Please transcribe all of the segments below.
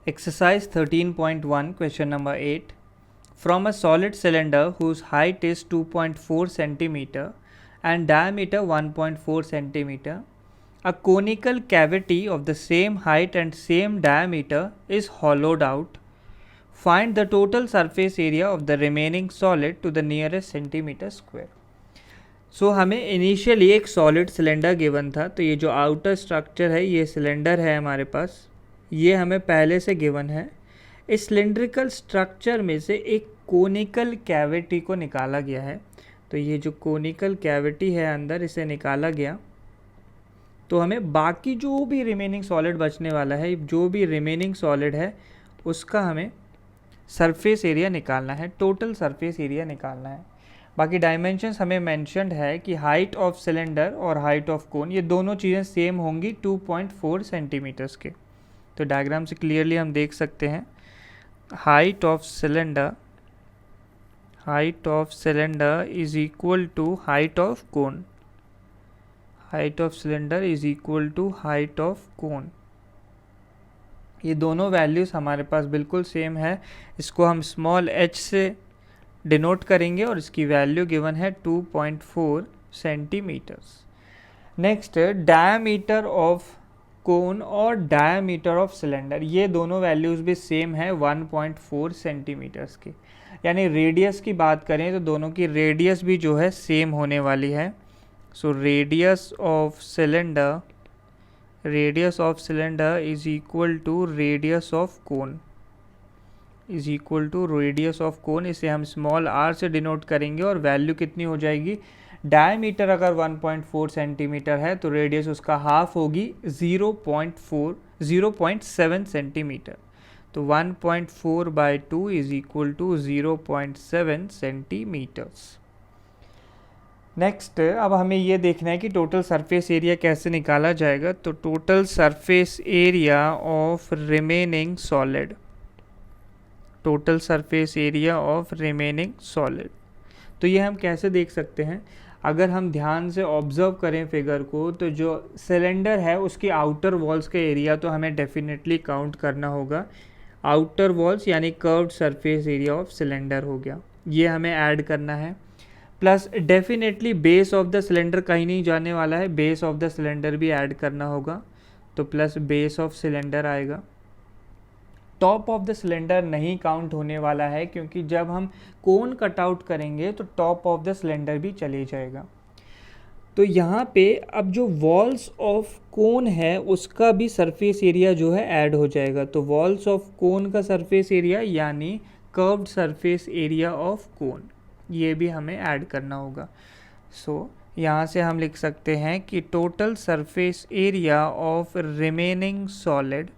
Exercise 13.1, question number 8. From a solid cylinder whose height is 2.4 centimeter and diameter 1.4 centimeter, a conical cavity of the same height and same diameter is hollowed out. Find the total surface area of the remaining solid to the nearest centimeter square. सो हमें initially एक solid cylinder given था, तो ये जो outer structure है ये cylinder है हमारे पास, ये हमें पहले से गिवन है। इस सिलेंड्रिकल स्ट्रक्चर में से एक कोनिकल कैविटी को निकाला गया है। तो ये जो कोनिकल कैविटी है अंदर, इसे निकाला गया तो हमें बाकी जो भी रिमेनिंग सॉलिड बचने वाला है, जो भी रिमेनिंग सॉलिड है उसका हमें सरफेस एरिया निकालना है, टोटल सरफेस एरिया निकालना है। बाकी डायमेंशंस हमें मेंशन्ड है कि हाइट ऑफ सिलेंडर और हाइट ऑफ कोन ये दोनों चीज़ें सेम होंगी 2.4 सेंटीमीटर्स के। तो डायग्राम से क्लियरली हम देख सकते हैं height of cylinder is equal to height of cone, height of cylinder is equal to height of cone. ये दोनों वैल्यूज़ हमारे पास बिल्कुल सेम है। इसको हम स्मॉल h से डिनोट करेंगे और इसकी वैल्यू गिवन है 2.4 centimetres. Next, diameter of cone और डायमीटर ऑफ सिलेंडर, ये दोनों वैल्यूज़ भी सेम है 1.4 सेंटीमीटर्स की। यानी रेडियस की बात करें तो दोनों की रेडियस भी जो है सेम होने वाली है। So radius of cylinder is equal to radius of cone, is equal to radius of cone. इसे हम स्मॉल r से डिनोट करेंगे और वैल्यू कितनी हो जाएगी, डायमीटर अगर 1.4 सेंटीमीटर है तो रेडियस उसका हाफ होगी 0.7 सेंटीमीटर। तो 1.4/2 is equal to 0.7 centimetres. Next, अब हमें ये देखना है कि टोटल सरफेस एरिया कैसे निकाला जाएगा। तो total surface area of remaining solid, total surface area of remaining solid, तो ये हम कैसे देख सकते हैं। अगर हम ध्यान से ऑब्जर्व करें फिगर को, तो जो सिलेंडर है उसकी आउटर वॉल्स का एरिया तो हमें डेफिनेटली काउंट करना होगा। आउटर वॉल्स यानी curved surface area of cylinder हो गया, ये हमें ऐड करना है। Plus definitely base of the cylinder कहीं नहीं जाने वाला है, बेस ऑफ द सिलेंडर भी ऐड करना होगा। तो प्लस बेस ऑफ सिलेंडर आएगा। टॉप ऑफ द सिलेंडर नहीं काउंट होने वाला है, क्योंकि जब हम कोन कट आउट करेंगे तो टॉप ऑफ द सिलेंडर भी चले जाएगा। तो यहाँ पे अब जो वॉल्स ऑफ कोन है उसका भी सरफेस एरिया जो है ऐड हो जाएगा। तो वॉल्स ऑफ कोन का सरफेस एरिया यानी curved surface area of cone, ये भी हमें ऐड करना होगा। सो यहाँ से हम लिख सकते हैं कि total surface area of remaining solid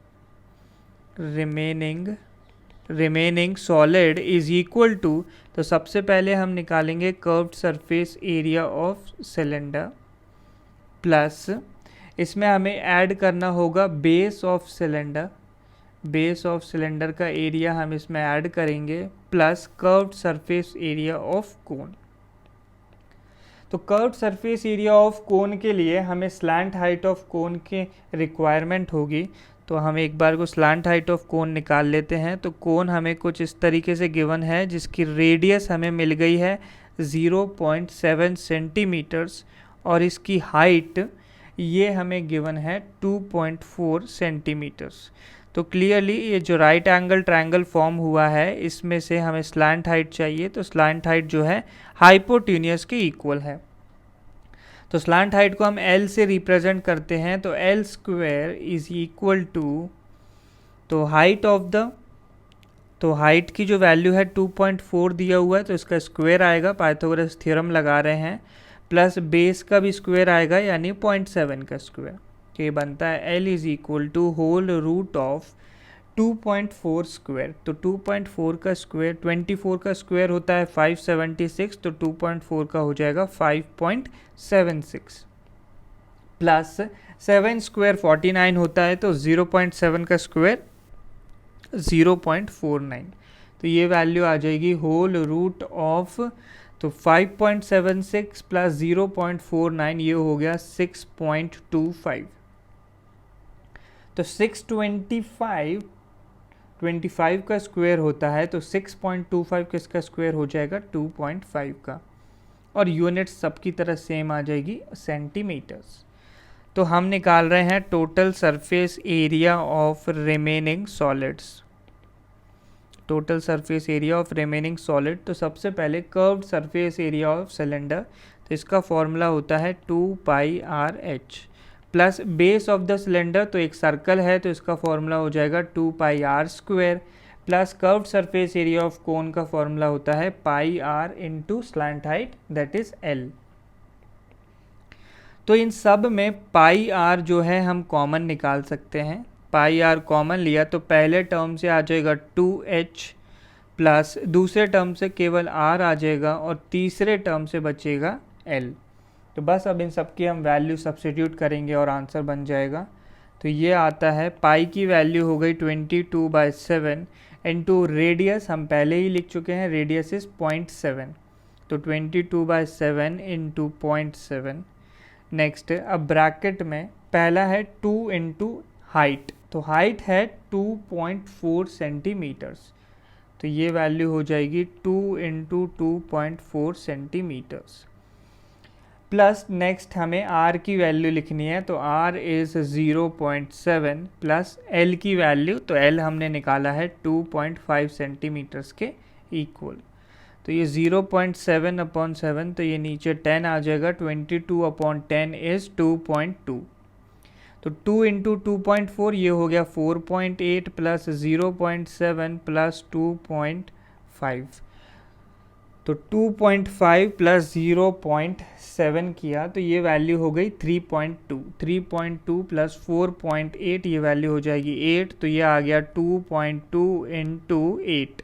is equal to, तो सबसे पहले हम निकालेंगे curved surface area of cylinder, plus इसमें हमें ऐड करना होगा base of cylinder, base of cylinder का एरिया हम इसमें ऐड करेंगे, plus curved surface area of cone. तो curved surface area of cone के लिए हमें स्लैंट हाइट ऑफ कोन की रिक्वायरमेंट होगी। तो हम एक बार को स्लैंट हाइट ऑफ कोन निकाल लेते हैं। तो कोन हमें कुछ इस तरीके से गिवन है, जिसकी रेडियस हमें मिल गई है 0.7 सेंटीमीटर्स और इसकी हाइट ये हमें गिवन है 2.4 सेंटीमीटर्स। तो क्लियरली ये जो राइट एंगल ट्रायंगल फॉर्म हुआ है इसमें से हमें स्लैंट हाइट चाहिए। तो स्लैंट हाइट जो है हाइपोटेन्यूस के इक्वल है। तो स्लैंट हाइट को हम L से रिप्रेजेंट करते हैं। तो L square is equal to, तो हाइट की जो वैल्यू है 2.4 दिया हुआ है तो इसका स्क्वायर आएगा, पाइथागोरस थ्योरम लगा रहे हैं, प्लस बेस का भी स्क्वायर आएगा यानी 0.7 का स्क्वायर। तो ये बनता है L is equal to whole root of 2.4 square. तो 2.4 का स्क्वायर, 24 का स्क्वायर होता है 576, तो 2.4 का हो जाएगा 5.76, प्लस 7 स्क्वायर 49 होता है, तो 0.7 का स्क्वायर 0.49। तो ये वैल्यू आ जाएगी होल रूट ऑफ, तो 5.76 प्लस 0.49 ये हो गया 6.25। तो 625 25 का स्क्वायर होता है तो 6.25 किसका स्क्वायर हो जाएगा, 2.5 का, और यूनिट सबकी तरह सेम आ जाएगी सेंटीमीटर्स। तो हम निकाल रहे हैं total surface area of remaining solids, total surface area of remaining solid. तो सबसे पहले curved surface area of cylinder, तो इसका फॉर्मूला होता है 2πr/h plus base of the cylinder, तो एक सर्कल है तो इसका फॉर्मूला हो जाएगा 2πr² plus curved surface area of कोन का फॉर्मूला होता है πr into slant height that is l। तो इन सब में πr जो है हम कॉमन निकाल सकते हैं, πr कॉमन लिया तो पहले टर्म से आ जाएगा 2h प्लस दूसरे टर्म से केवल r आ जाएगा और तीसरे टर्म से बचेगा l। तो बस अब इन सब की हम वैल्यू सब्स्टिट्यूट करेंगे और आंसर बन जाएगा। तो ये आता है पाई की वैल्यू हो गई 22/7 इंटू रेडियस, हम पहले ही लिख चुके हैं रेडियस इज 0.7, तो 22/7 इंटू 0.7। नेक्स्ट अब ब्रैकेट में पहला है 2 इंटू हाइट, तो हाइट है 2.4 सेंटीमीटर्स, तो ये वैल्यू हो जाएगी 2 इंटू 2.4 सेंटीमीटर्स। प्लस नेक्स्ट हमें r की वैल्यू लिखनी है, तो r इज़ 0.7 प्लस l की वैल्यू, तो l हमने निकाला है 2.5 सेंटीमीटर्स के इक्वल। तो ये 0.7/7, तो ये नीचे 10 आ जाएगा, 22/10 इज़ 2.2। तो 2 इंटू 2.4 ये हो गया 4.8 प्लस 0.7 प्लस 2.5, तो 2.5 प्लस 0.7 किया तो ये वैल्यू हो गई 3.2, 3.2 प्लस 4.8 ये वैल्यू हो जाएगी 8, तो ये आ गया 2.2 इंटू 8,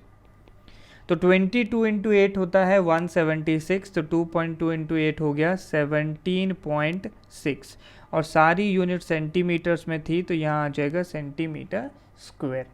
तो 22 इंटू 8 होता है 176, तो 2.2 इंटू 8 हो गया 17.6, और सारी यूनिट सेंटीमीटर्स में थी तो यहाँ आ जाएगा सेंटीमीटर स्क्वायर।